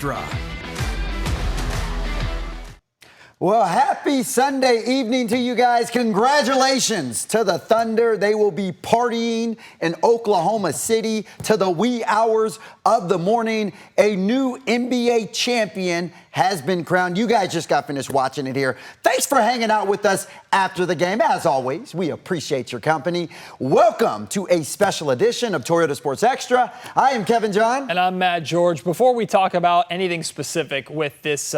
Extra. Well, happy Sunday evening to you guys. Congratulations to the Thunder. They will be partying in Oklahoma City to the wee hours of the morning. A new NBA champion has been crowned. You guys just got finished watching it here. Thanks for hanging out with us after the game. As always, we appreciate your company. Welcome to a special edition of Toyota Sports Extra. I am Kevin John. And I'm Matt George. Before we talk about anything specific with this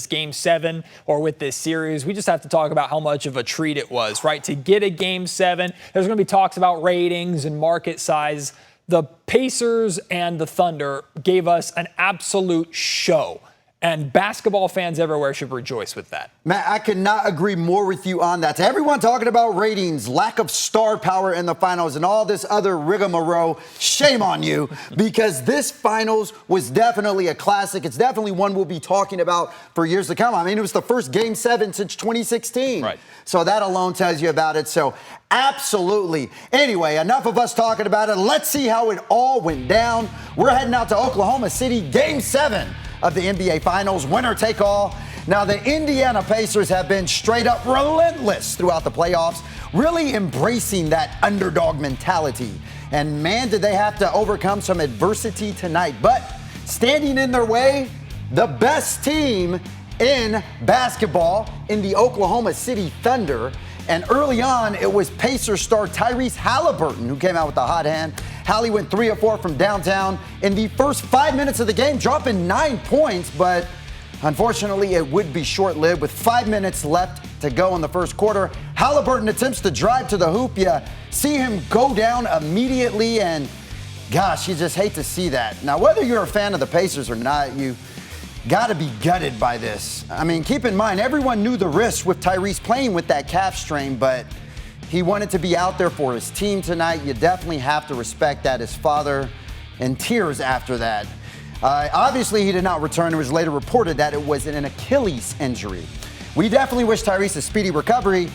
Game 7 or with this series, we just have to talk about how much of a treat it was, right? To get a Game 7, there's going to be talks about ratings and market size. The Pacers and the Thunder gave us an absolute show. And basketball fans everywhere should rejoice with that. Matt, I could not agree more with you on that. To everyone talking about ratings, lack of star power in the finals, and all this other rigmarole, shame on you, because this finals was definitely a classic. It's definitely one we'll be talking about for years to come. I mean, it was the first Game 7 since 2016. Right. So that alone tells you about it. So absolutely. Anyway, enough of us talking about it. Let's see how it all went down. We're heading out to Oklahoma City, Game 7 of the NBA Finals, winner take all. Now, the Indiana Pacers have been straight up relentless throughout the playoffs, really embracing that underdog mentality. And man, did they have to overcome some adversity tonight. But standing in their way, the best team in basketball in the Oklahoma City Thunder. And early on, it was Pacers star Tyrese Haliburton who came out with the hot hand. Hallie went 3 of 4 from downtown in the first 5 minutes of the game, dropping 9 points, but unfortunately it would be short-lived. With 5 minutes left to go in the first quarter, Haliburton attempts to drive to the hoop. You see him go down immediately, and gosh, you just hate to see that. Now, whether you're a fan of the Pacers or not, you got to be gutted by this. I mean, keep in mind, everyone knew the risks with Tyrese playing with that calf strain, but he wanted to be out there for his team tonight. You definitely have to respect that. His father in tears after that. Obviously, he did not return. It was later reported that it was an Achilles injury. We definitely wish Tyrese a speedy recovery,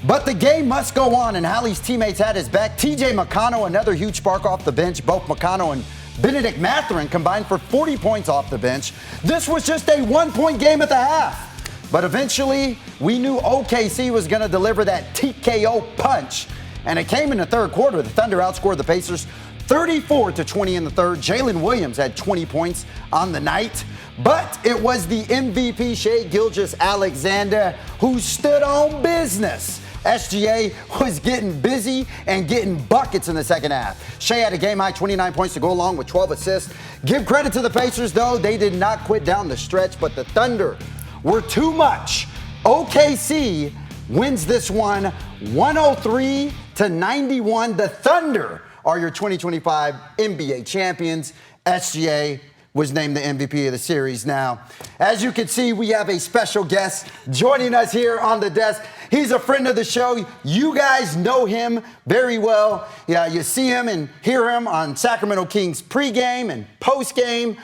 but the game must go on, and Hallie's teammates had his back. TJ McConnell, another huge spark off the bench. Both McConnell and Benedict Mathurin combined for 40 points off the bench. This was just a one-point game at the half. But eventually, we knew OKC was going to deliver that TKO punch. And it came in the third quarter. The Thunder outscored the Pacers 34-20 in the third. Jalen Williams had 20 points on the night. But it was the MVP, Shai Gilgeous-Alexander, who stood on business. SGA was getting busy and getting buckets in the second half. Shai had a game-high 29 points to go along with 12 assists. Give credit to the Pacers, though. They did not quit down the stretch, but the Thunder were too much. OKC wins this one 103-91. The Thunder are your 2025 NBA champions. SGA was named the MVP of the series. Now, as you can see, we have a special guest joining us here on the desk. He's a friend of the show. You guys know him very well. Yeah, you see him and hear him on Sacramento Kings pregame and postgame.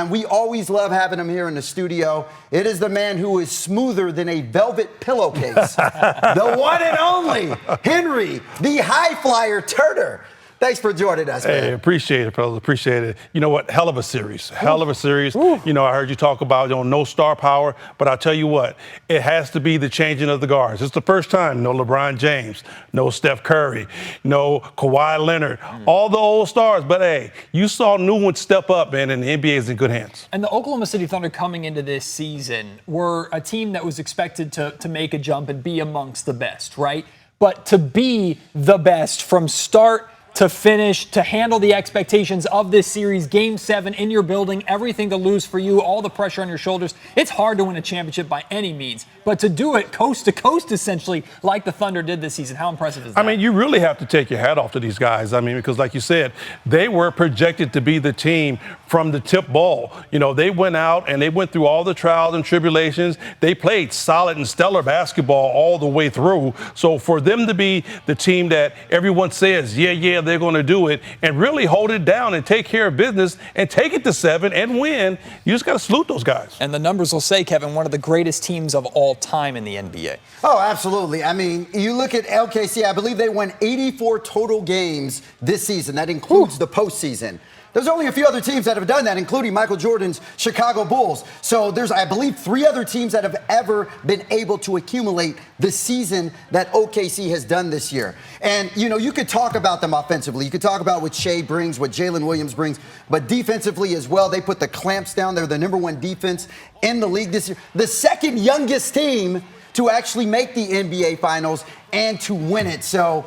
We always love having him here in the studio. It is the man who is smoother than a velvet pillowcase. The one and only Henry, the high flyer Turner. Thanks for joining us, man. Hey, appreciate it, fellas. Appreciate it. You know what? Hell of a series. Hell of a series. Ooh. You know, I heard you talk about, no star power, but I'll tell you what, it has to be the changing of the guards. It's the first time. No LeBron James, no Steph Curry, no Kawhi Leonard, all the old stars. But, hey, you saw new ones step up, man, and the NBA is in good hands. And the Oklahoma City Thunder coming into this season were a team that was expected to make a jump and be amongst the best, right? But to be the best from start to finish, to handle the expectations of this series, Game 7 in your building, everything to lose for you, all the pressure on your shoulders. It's hard to win a championship by any means, but to do it coast to coast, essentially, like the Thunder did this season, how impressive is that? I mean, you really have to take your hat off to these guys. I mean, because like you said, they were projected to be the team from the tip ball. They went out and they went through all the trials and tribulations. They played solid and stellar basketball all the way through. So for them to be the team that everyone says, yeah, they're going to do it, and really hold it down and take care of business and take it to 7 and win, you just got to salute those guys. And the numbers will say, Kevin, one of the greatest teams of all time in the NBA. Oh, absolutely. I mean, you look at LKC, I believe they won 84 total games this season. That includes the postseason. There's only a few other teams that have done that, including Michael Jordan's Chicago Bulls. So there's, I believe, 3 other teams that have ever been able to accumulate the season that OKC has done this year. And, you know, you could talk about them offensively. You could talk about what Shai brings, what Jalen Williams brings, but defensively as well, they put the clamps down. They're the #1 defense in the league this year. The second youngest team to actually make the NBA Finals and to win it. So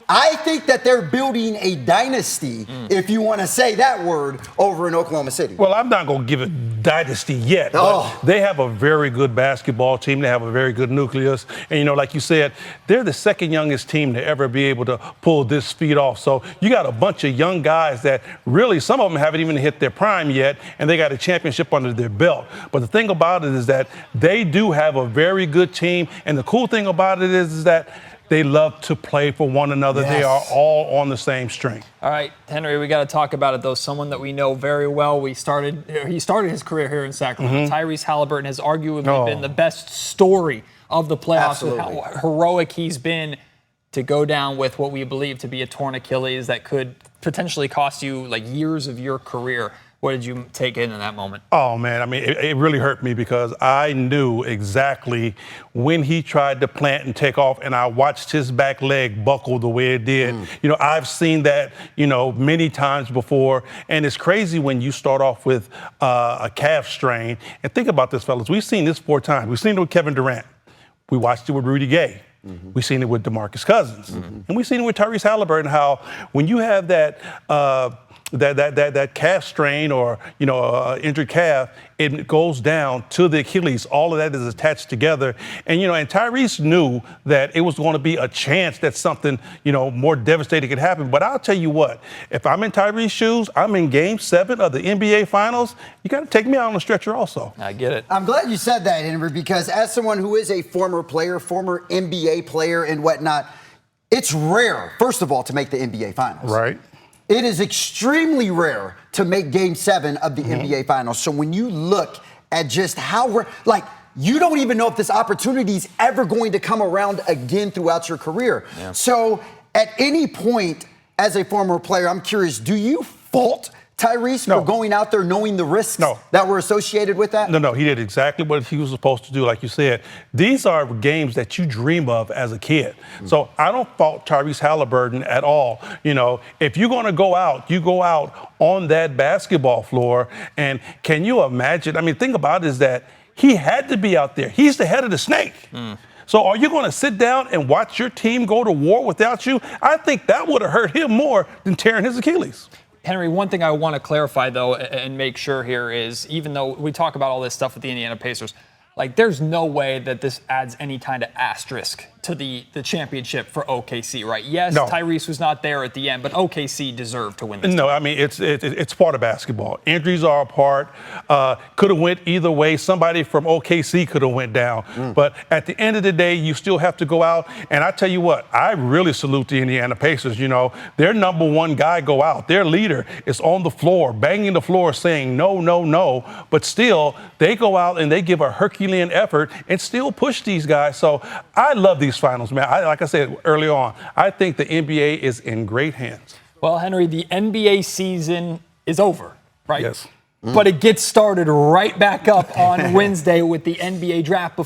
I think that they're building a dynasty, if you want to say that word, over in Oklahoma City. Well, I'm not going to give it dynasty yet. But they have a very good basketball team. They have a very good nucleus. And, you know, like you said, they're the second youngest team to ever be able to pull this feat off. So you got a bunch of young guys that really, some of them haven't even hit their prime yet, and they got a championship under their belt. But the thing about it is that they do have a very good team. And the cool thing about it is that they love to play for one another. Yes. They are all on the same string. All right, Henry, we got to talk about it, though. Someone that we know very well. He started his career here in Sacramento. Tyrese Haliburton has arguably been the best story of the playoffs. With how heroic he's been to go down with what we believe to be a torn Achilles that could potentially cost you like years of your career. What did you take in that moment? Oh, man, I mean, it really hurt me because I knew exactly when he tried to plant and take off, and I watched his back leg buckle the way it did. You know, I've seen that, you know, many times before, and it's crazy when you start off with a calf strain. And think about this, fellas. We've seen this 4 times. We've seen it with Kevin Durant. We watched it with Rudy Gay. We've seen it with DeMarcus Cousins. And we've seen it with Tyrese Haliburton, how when you have that that calf strain or, you know, injured calf, it goes down to the Achilles. All of that is attached together. And, you know, and Tyrese knew that it was going to be a chance that something, you know, more devastating could happen. But I'll tell you what, if I'm in Tyrese's shoes, I'm in Game 7 of the NBA Finals, you got to take me out on the stretcher also. I get it. I'm glad you said that, Henry, because as someone who is a former player, former NBA player and whatnot, it's rare, first of all, to make the NBA Finals. Right. It is extremely rare to make Game 7 of the NBA Finals. So when you look at just how rare, like, you don't even know if this opportunity is ever going to come around again throughout your career. Yeah. So at any point, as a former player, I'm curious, do you fault Tyrese for going out there knowing the risks that were associated with that? No, he did exactly what he was supposed to do, like you said. These are games that you dream of as a kid. So I don't fault Tyrese Haliburton at all. You know, if you're going to go out, you go out on that basketball floor. And can you imagine? I mean, think about it is that he had to be out there. He's the head of the snake. So are you going to sit down and watch your team go to war without you? I think that would have hurt him more than tearing his Achilles. Henry, one thing I want to clarify, though, and make sure here is, even though we talk about all this stuff with the Indiana Pacers, like, there's no way that this adds any kind of asterisk to the championship for OKC, right? Yes, Tyrese was not there at the end, but OKC deserved to win this. No, I mean, it's part of basketball. Injuries are a part. Could have went either way. Somebody from OKC could have went down. But at the end of the day, you still have to go out. And I tell you what, I really salute the Indiana Pacers. You know, their #1 guy go out. Their leader is on the floor, banging the floor, saying no, no, no. But still, they go out and they give a Herculean effort and still push these guys. So I love these finals, man. Like I said earlier on, I think the NBA is in great hands. Well, Henry, the NBA season is over, right? Yes. But it gets started right back up on Wednesday with the NBA draft.